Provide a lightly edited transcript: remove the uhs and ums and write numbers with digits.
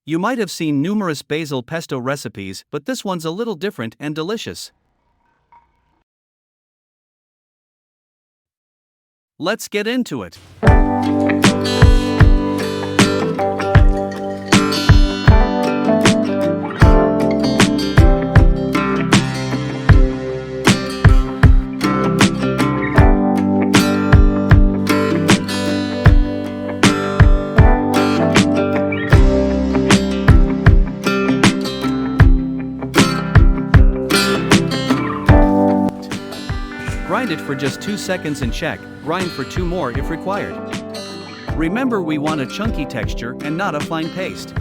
You might have seen numerous basil pesto recipes, but this one's a little different and delicious. Let's get into it. Grind it for just 2 seconds and check, grind for 2 more if required. Remember, we want a chunky texture and not a fine paste.